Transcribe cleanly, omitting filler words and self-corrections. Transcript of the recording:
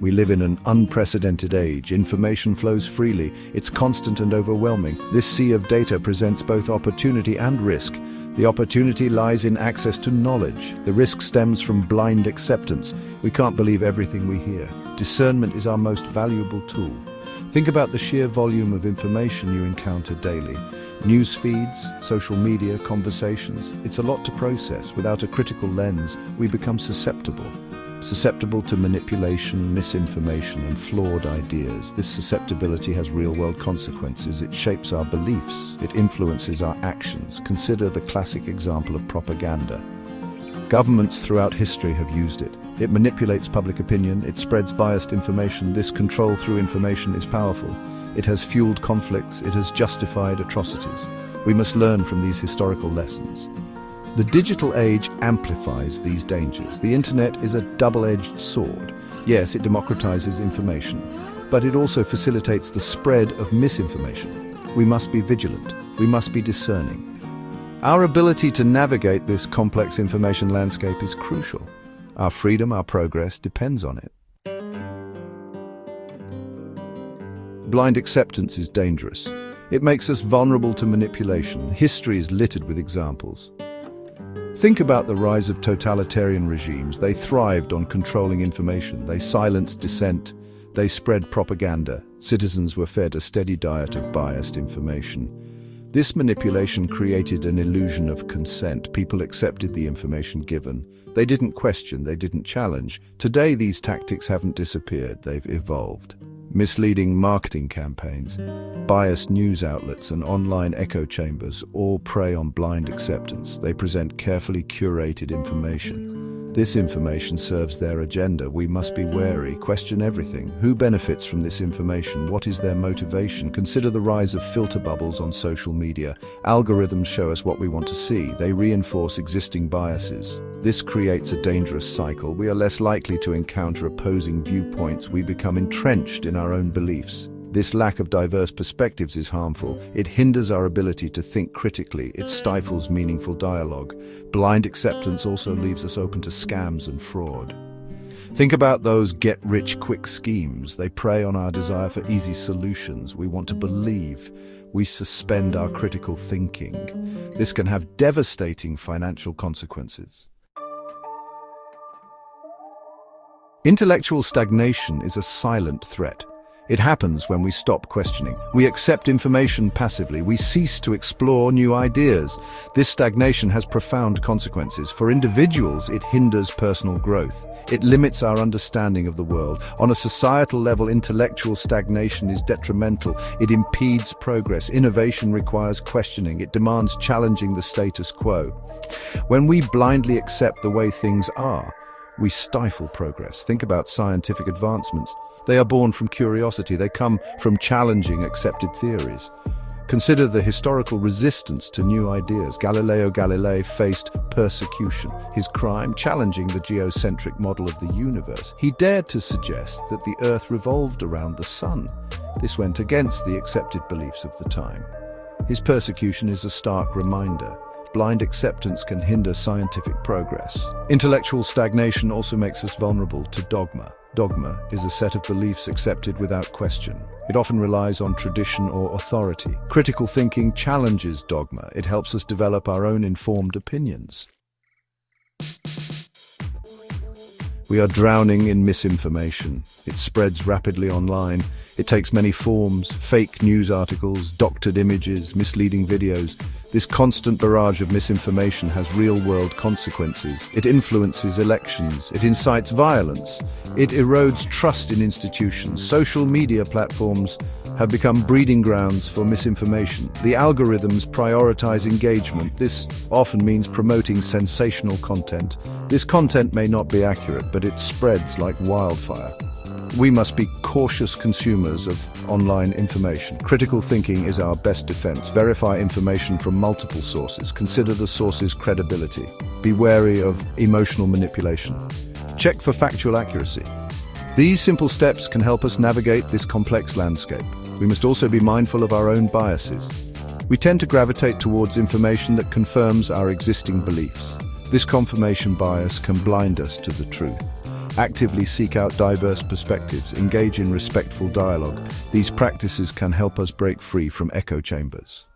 We live in an unprecedented age. Information flows freely. It's constant and overwhelming. This sea of data presents both opportunity and risk. The opportunity lies in access to knowledge. The risk stems from blind acceptance. We can't believe everything we hear. Discernment is our most valuable tool. Think about the sheer volume of information you encounter daily. News feeds, social media, conversations. It's a lot to process. Without a critical lens, we become susceptible to manipulation, misinformation, and flawed ideas. This susceptibility has real-world consequences. It shapes our beliefs. It influences our actions. Consider the classic example of propaganda. Governments throughout history have used it. It manipulates public opinion. It spreads biased information. This control through information is powerful. It has fueled conflicts. It has justified atrocities. We must learn from these historical lessons. The digital age amplifies these dangers. The internet is a double-edged sword. Yes, it democratizes information, but it also facilitates the spread of misinformation. We must be vigilant. We must be discerning. Our ability to navigate this complex information landscape is crucial. Our freedom, our progress depends on it. Blind acceptance is dangerous. It makes us vulnerable to manipulation. History is littered with examples. Think about the rise of totalitarian regimes. They thrived on controlling information. They silenced dissent. They spread propaganda. Citizens were fed a steady diet of biased information. This manipulation created an illusion of consent. People accepted the information given. They didn't question, they didn't challenge. Today, these tactics haven't disappeared, they've evolved. Misleading marketing campaigns, biased news outlets, and online echo chambers all prey on blind acceptance. They present carefully curated information. This information serves their agenda. We must be wary, question everything. Who benefits from this information? What is their motivation? Consider the rise of filter bubbles on social media. Algorithms show us what we want to see. They reinforce existing biases. This creates a dangerous cycle. We are less likely to encounter opposing viewpoints. We become entrenched in our own beliefs. This lack of diverse perspectives is harmful. It hinders our ability to think critically. It stifles meaningful dialogue. Blind acceptance also leaves us open to scams and fraud. Think about those get-rich-quick schemes. They prey on our desire for easy solutions. We want to believe. We suspend our critical thinking. This can have devastating financial consequences. Intellectual stagnation is a silent threat. It happens when we stop questioning. We accept information passively. We cease to explore new ideas. This stagnation has profound consequences. For individuals, it hinders personal growth. It limits our understanding of the world. On a societal level, intellectual stagnation is detrimental. It impedes progress. Innovation requires questioning. It demands challenging the status quo. When we blindly accept the way things are, we stifle progress. Think about scientific advancements. They are born from curiosity. They come from challenging accepted theories. Consider the historical resistance to new ideas. Galileo Galilei faced persecution. His crime, challenging the geocentric model of the universe. He dared to suggest that the Earth revolved around the sun. This went against the accepted beliefs of the time. His persecution is a stark reminder. Blind acceptance can hinder scientific progress. Intellectual stagnation also makes us vulnerable to dogma. Dogma is a set of beliefs accepted without question. It often relies on tradition or authority. Critical thinking challenges dogma. It helps us develop our own informed opinions. We are drowning in misinformation. It spreads rapidly online. It takes many forms: fake news articles, doctored images, misleading videos. This constant barrage of misinformation has real-world consequences. It influences elections. It incites violence. It erodes trust in institutions. Social media platforms have become breeding grounds for misinformation. The algorithms prioritize engagement. This often means promoting sensational content. This content may not be accurate, but it spreads like wildfire. We must be cautious consumers of online information. Critical thinking is our best defense. Verify information from multiple sources. Consider the source's credibility. Be wary of emotional manipulation. Check for factual accuracy. These simple steps can help us navigate this complex landscape. We must also be mindful of our own biases. We tend to gravitate towards information that confirms our existing beliefs. This confirmation bias can blind us to the truth. Actively seek out diverse perspectives, engage in respectful dialogue. These practices can help us break free from echo chambers.